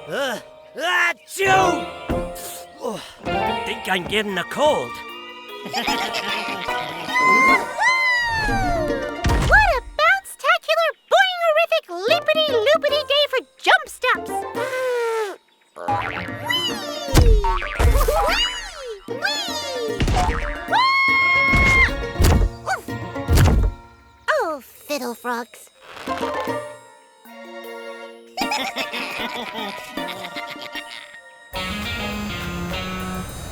Achoo! Oh, I think I'm getting a cold. What a bounce-tacular, boing-orific, lippity-loopity day for jump stops! Oh, fiddle frogs.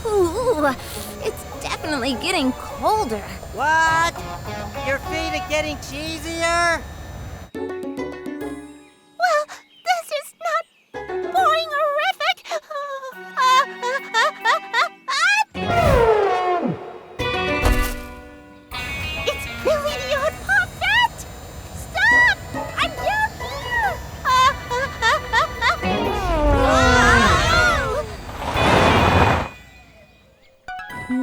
Ooh, it's definitely getting colder. What? Your feet are getting cheesier? Well, this is not boing-orific. It's Billie the Odd-Paw Vet! Stop! I'm down here!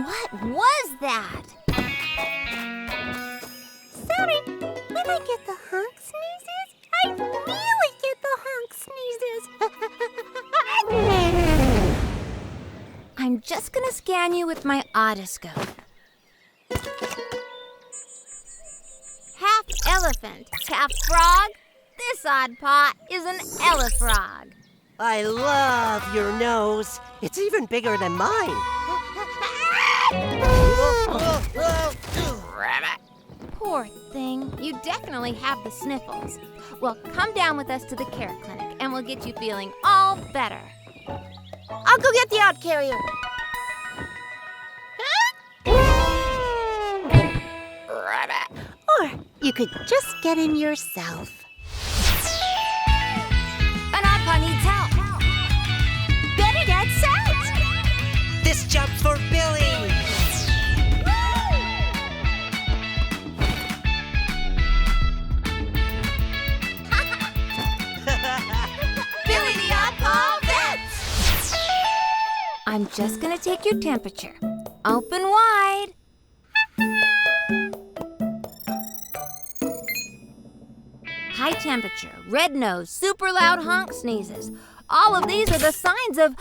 What was that? Sorry, when I get the honk-sneezes, I really get the honk-sneezes. I'm just gonna scan you with my otoscope. Half elephant, half frog. This Odd-Paw is an Elefrog. I love your nose. It's even bigger than mine. Poor thing, you definitely have the sniffles. Well, come down with us to the care clinic and we'll get you feeling all better. I'll go get the out carrier. Or you could just get him yourself. An Odd-Paw needs help. Better get set. This jump's for Billie. Billie the Odd-Paw Vet. I'm just gonna take your temperature. Open wide. High temperature, red nose, super loud honk-sneezes. All of these are the signs of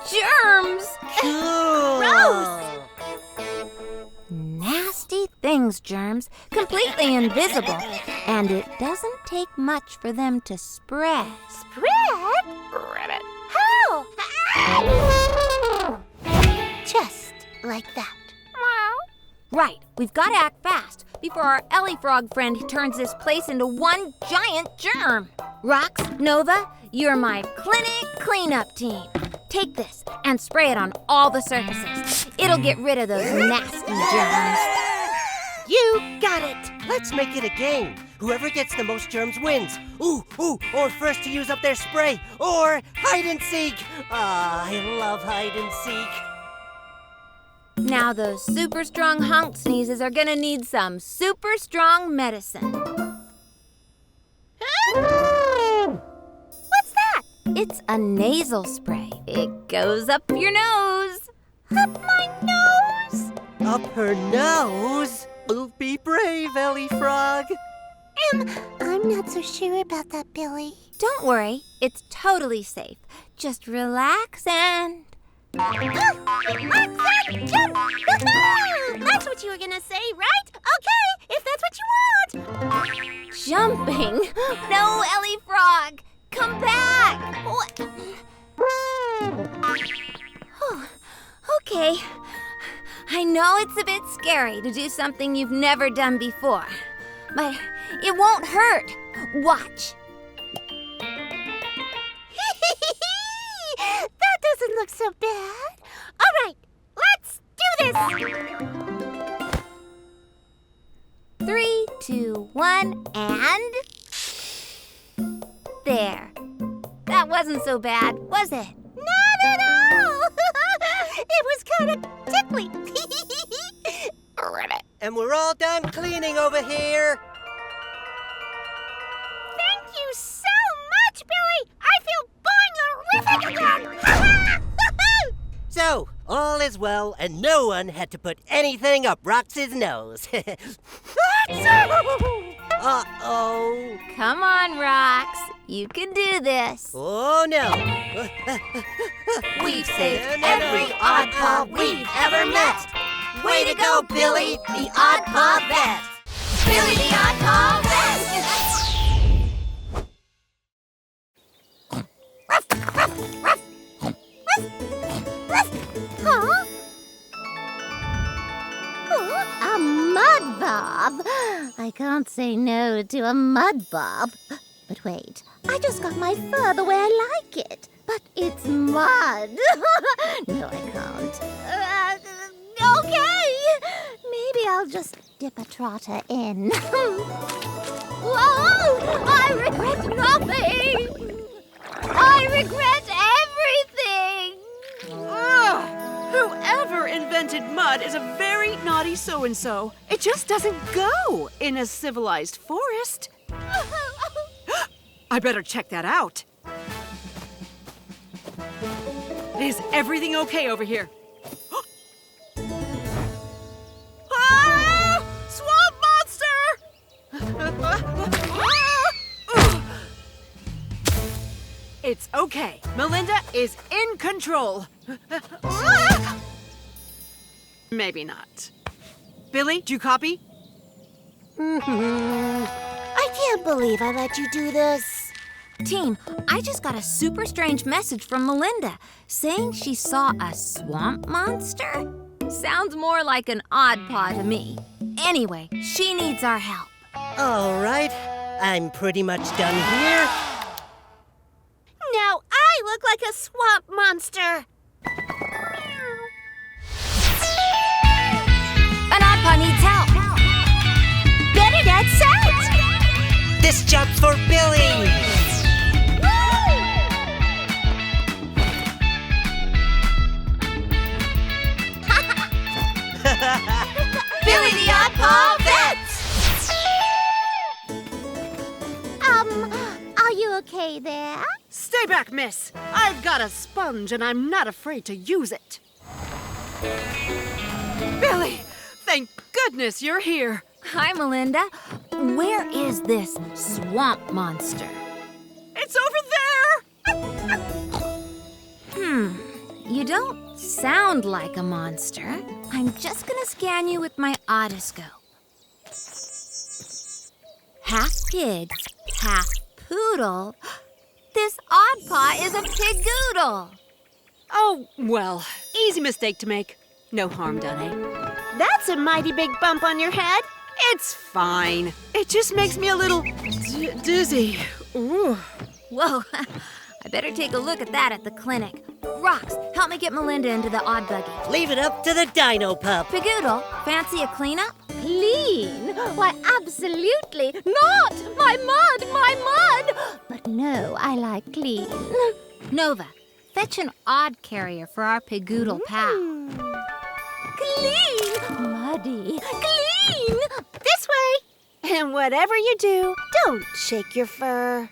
germs. Cool. Gross. Nasty things, germs, completely invisible. And it doesn't take much for them to spread. Spread? How? Just like that. Right, we've got to act fast before our Elefrog friend turns this place into one giant germ. Rokz, Nova, you're my clinic cleanup team. Take this and spray it on all the surfaces. It'll get rid of those nasty germs. You got it. Let's make it a game. Whoever gets the most germs wins. Ooh, or first to use up their spray. Or hide and seek. I love hide and seek. Now those super strong honk-sneezes are gonna need some super strong medicine. What's that? It's a nasal spray. It goes up your nose. Up my nose? Up her nose? Oh, be brave, Elefrog. I'm not so sure about that, Billie. Don't worry, it's totally safe. Just relax and... Jump! That's what you were gonna say, right? Okay, if that's what you want. Jumping? No, Elefrog! Come back! What? Oh, okay. I know it's a bit scary to do something you've never done before, but it won't hurt. Watch. That doesn't look so bad. All right, let's do this. 3, 2, 1, and... There. That wasn't so bad, was it? Not at all. It was kind of tickly. And we're all done cleaning over here. Thank you so much, Billie. I feel boing-orific again. So, all is well, and no one had to put anything up Rox's nose. Uh-oh. Come on, Rokz. You can do this. Oh, no. We've saved every Odd-Paw we've ever met. Way to go, Billie, the Odd-Paw Vet. Billie the Odd-Paw Vet! Huh? Oh, a mud bob. I can't say no to a mud bob. But wait, I just got my fur the way I like it. But it's mud. No, I can't. Okay. Maybe I'll just dip a trotter in. Whoa! I regret nothing. I regret everything. Ugh! Whoever invented mud is a very naughty so-and-so. It just doesn't go in a civilized forest. I better check that out. Is everything okay over here? Ah! Swamp monster! It's okay. Melinda is in control. Maybe not. Billie, do you copy? I can't believe I let you do this. Team, I just got a super strange message from Melinda saying she saw a swamp monster. Sounds more like an Odd-Paw to me. Anyway, she needs our help. All right. I'm pretty much done here. Now I look like a swamp monster. An Odd-Paw needs help. Better get set. This job's for Billie. Billie the Odd-Paw Vet! Are you okay there? Stay back, miss. I've got a sponge and I'm not afraid to use it. Billie, thank goodness you're here. Hi, Melinda. Where is this swamp monster? It's over there. You don't sound like a monster. I'm just gonna scan you with my otoscope. Half pig, half poodle. This Odd-Paw is a Pigoodle. Oh, well, easy mistake to make. No harm done, eh? That's a mighty big bump on your head. It's fine. It just makes me a little dizzy. Ooh. Whoa, I better take a look at that at the clinic. Rokz, help me get Melinda into the odd buggy. Leave it up to the dino pup. Pigoodle, fancy a cleanup? Clean? Why, absolutely not! My mud! But no, I like clean. Nova, fetch an odd carrier for our Pigoodle pal. Clean! Muddy. Clean! This way. And whatever you do, don't shake your fur.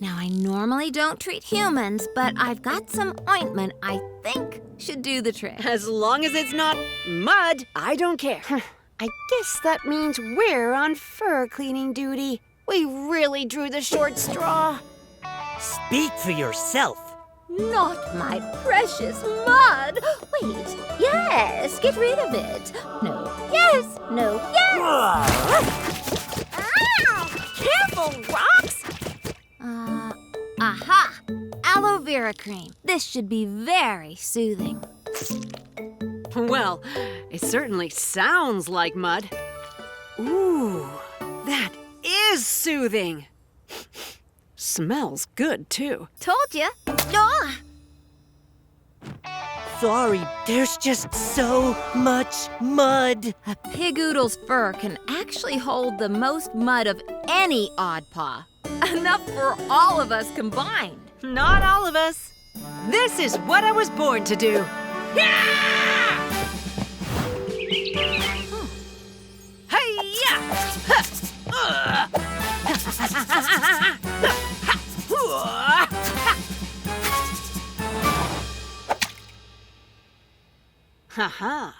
Now, I normally don't treat humans, but I've got some ointment I think should do the trick. As long as it's not mud, I don't care. I guess that means we're on fur cleaning duty. We really drew the short straw. Speak for yourself. Not my precious mud! Wait, yes, get rid of it. No, yes, no, yes! Ow! Careful, Rokz! Aha! Aloe vera cream. This should be very soothing. Well, it certainly sounds like mud. Ooh, that is soothing. Smells good, too. Told ya. Ah! Sorry, there's just so much mud. A Pigoodle's fur can actually hold the most mud of any Odd-Paw. Enough for all of us combined. Not all of us. This is what I was born to do. Yeah! Hey-ya! Ha-ha.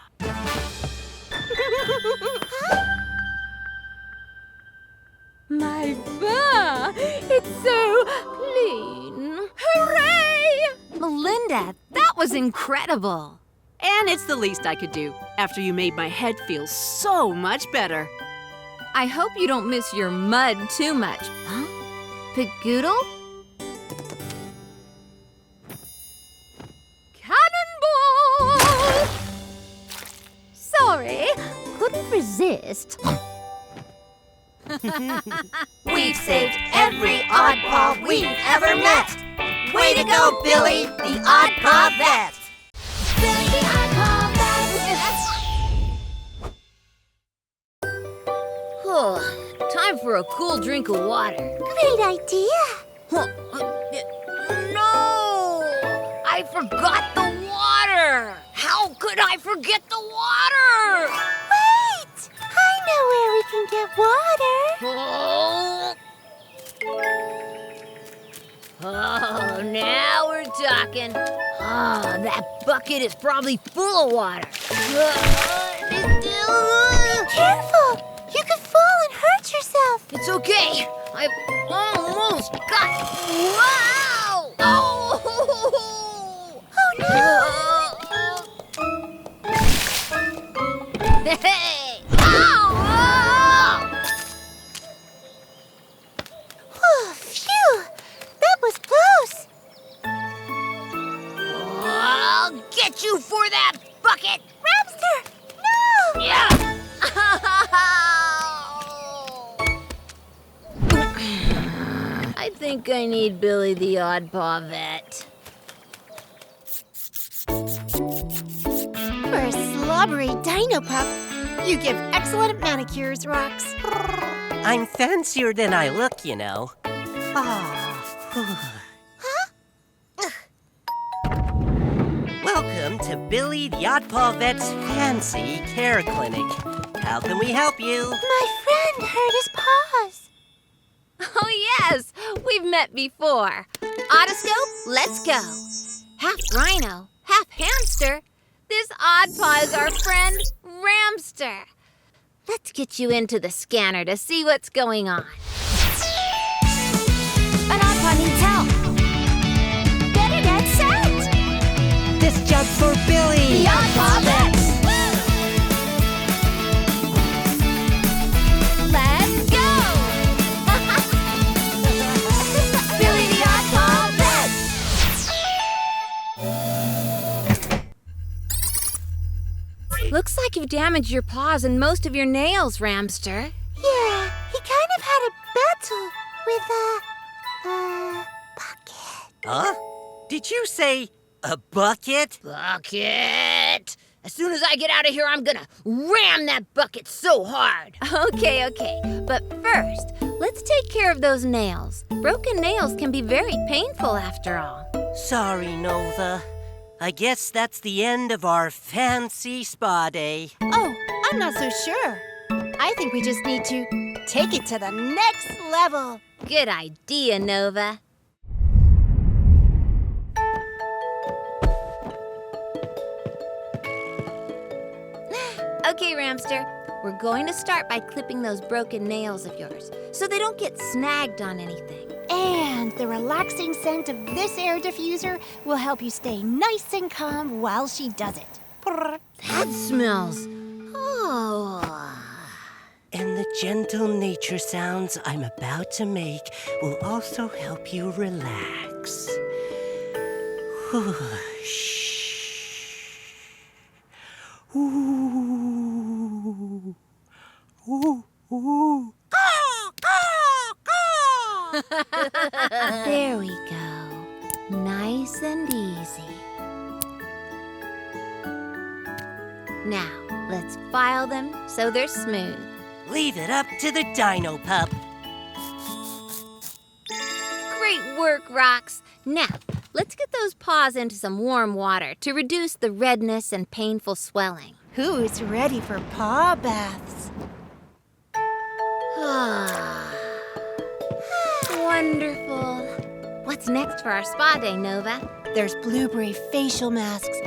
was incredible. And it's the least I could do after you made my head feel so much better. I hope you don't miss your mud too much. Huh? Pigoodle? Cannonball! Sorry. Couldn't resist. We've saved every Odd-Paw we've ever met. Way to go, Billie, the Odd-Paw Vet. Billie the Odd-Paw Oh, time for a cool drink of water. Great idea. No! I forgot the water! How could I forget the water? Wait! I know where we can get water. Oh, now we're talking. Oh, that bucket is probably full of water. Careful! You could fall and hurt yourself. It's okay. I've almost got. Wow! Oh! Oh no! Hey! Ow! Oh, phew! That was close. I'll get you for that bucket. Ramster! No! Yeah! I think I need Billie the Odd-Paw Vet. For a slobbery dino pup, you give excellent manicures, Rokz. I'm fancier than I look, you know. Welcome to Billie the Odd-Paw Vet's Fancy Care Clinic. How can we help you? My friend hurt his paws. Oh, yes! We've met before. Otoscope, let's go. Half rhino, half hamster. This Odd-Paw is our friend, Ramster. Let's get you into the scanner to see what's going on. An Odd-Paw needs help. Better get set. This job's for Billie. The Odd-Paw Vet. Let's go! Billie the Odd-Paw Vet. Looks like you've damaged your paws and most of your nails, Ramster. Yeah, he kind of had a battle with a bucket. Huh? Did you say a bucket? Bucket! As soon as I get out of here, I'm gonna ram that bucket so hard. Okay. But first, let's take care of those nails. Broken nails can be very painful after all. Sorry, Nova. I guess that's the end of our fancy spa day. Oh, I'm not so sure. I think we just need to take it to the next level. Good idea, Nova. Okay, Ramster. We're going to start by clipping those broken nails of yours so they don't get snagged on anything. And the relaxing scent of this air diffuser will help you stay nice and calm while she does it. Prrr. That smells. Oh. And the gentle nature sounds I'm about to make will also help you relax. Shh. Ooh. Ooh. Ooh. There we go. Nice and easy. Now, let's file them so they're smooth. Leave it up to the dino pup. Great work, Rokz. Now, let's get those paws into some warm water to reduce the redness and painful swelling. Who's ready for paw baths? Wonderful. What's next for our spa day, Nova? There's blueberry facial masks,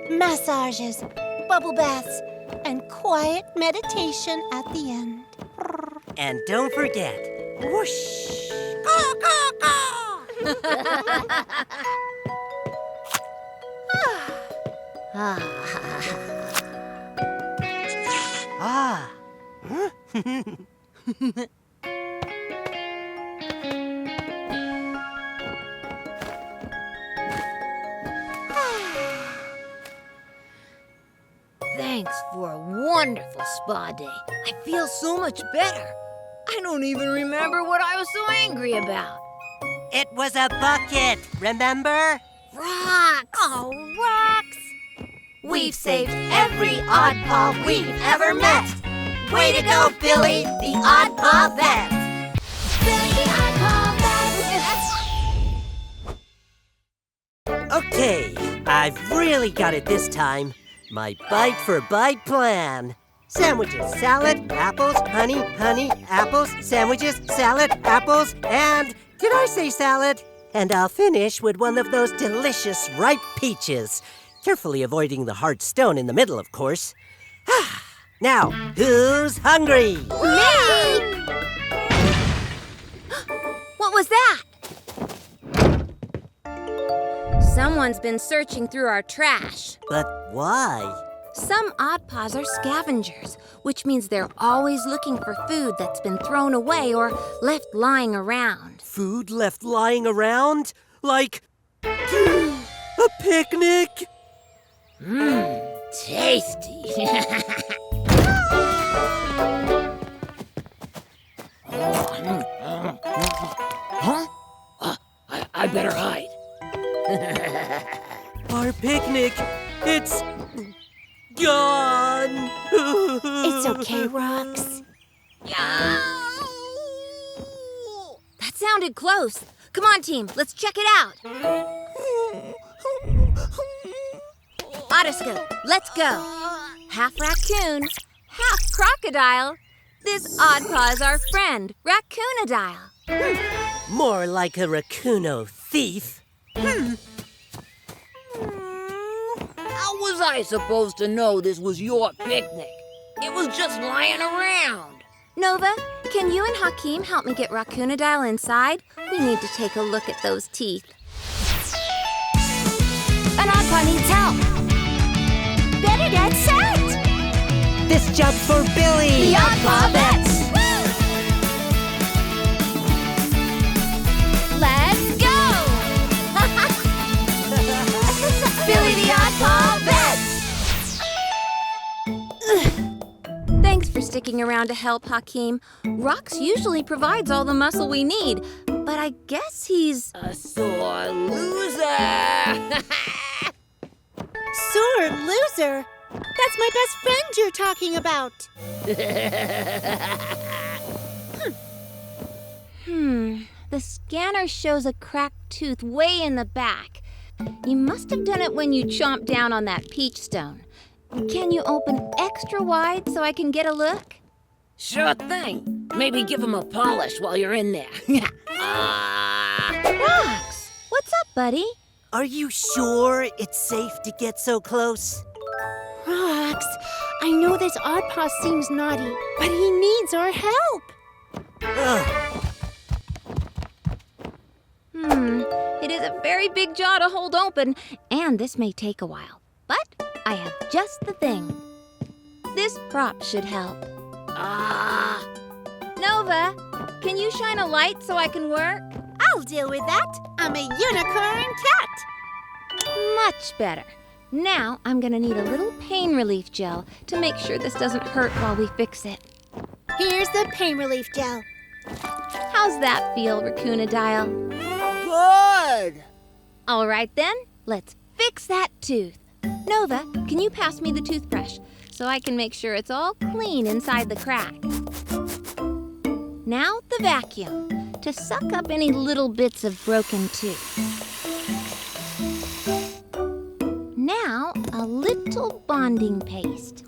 massages, bubble baths, and quiet meditation at the end. And don't forget, whoosh. Caw, caw, caw. Ah. Thanks for a wonderful spa day. I feel so much better. I don't even remember what I was so angry about. It was a bucket, remember? Rocks! Oh, Rocks! We've saved every Odd-Paw we've ever met. Way to go, Billie, the Odd-Paw Vet. Billie the Odd-Paw Vet! Okay, I've really got it this time. My bite-for-bite plan. Sandwiches, salad, apples, honey, honey, apples, sandwiches, salad, apples, and... Did I say salad? And I'll finish with one of those delicious ripe peaches. Carefully avoiding the hard stone in the middle, of course. Now, who's hungry? Me! What was that? Someone's been searching through our trash. But why? Some Odd-Paws are scavengers, which means they're always looking for food that's been thrown away or left lying around. Food left lying around? Like... a picnic? Tasty. Huh? I better hide. Our picnic, it's... gone. It's okay, Rocks. That sounded close. Come on, team, let's check it out. Otoscope, let's go. Half raccoon, half crocodile. This Odd-Paw's our friend, Raccoonodile. More like a raccuno thief. How was I supposed to know this was your picnic? It was just lying around. Nova, can you and Hakeem help me get Raccoonodile inside? We need to take a look at those teeth. An Odd-Paw needs help. Better get set! This job's for Billie. The Odd-Paw Vets! Let's go! Billie the Odd-Paw Vet! Thanks for sticking around to help, Hakeem. Rokz usually provides all the muscle we need, but I guess he's... A sore loser. Sore loser? That's my best friend you're talking about. The scanner shows a cracked tooth way in the back. You must have done it when you chomped down on that peach stone. Can you open extra wide so I can get a look? Sure thing. Maybe give him a polish while you're in there. Rokz, what's up, buddy? Are you sure it's safe to get so close? Rocks, I know this Odd-Paw seems naughty, but he needs our help. Ugh. It is a very big jaw to hold open, and this may take a while. But I have just the thing. This prop should help. Nova, can you shine a light so I can work? I'll deal with that. I'm a unicorn cat. Much better. Now I'm gonna need a little pain relief gel to make sure this doesn't hurt while we fix it. Here's the pain relief gel. How's that feel, Raccoonodile? Good. All right then, let's fix that tooth. Nova, can you pass me the toothbrush so I can make sure it's all clean inside the crack? Now the vacuum to suck up any little bits of broken tooth. Now a little bonding paste.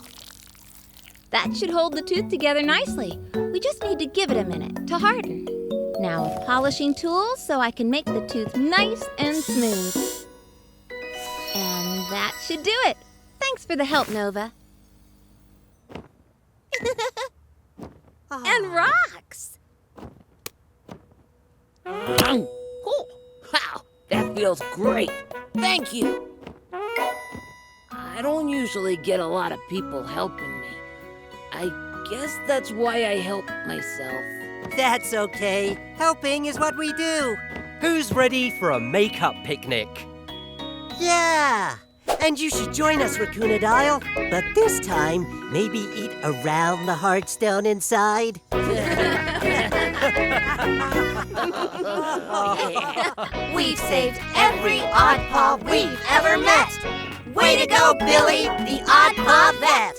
That should hold the tooth together nicely. We just need to give it a minute to harden. Now a polishing tool so I can make the tooth nice and smooth. And that should do it. Thanks for the help, Nova. And Rokz. Oh, wow, that feels great. Thank you. I don't usually get a lot of people helping me. I guess that's why I help myself. That's okay. Helping is what we do. Who's ready for a makeup picnic? Yeah! And you should join us, Raccoonodile. But this time, maybe eat around the hearts down inside. We've saved every Odd-Paw we've ever met. Way to go, Billie, the Odd-Paw Vet!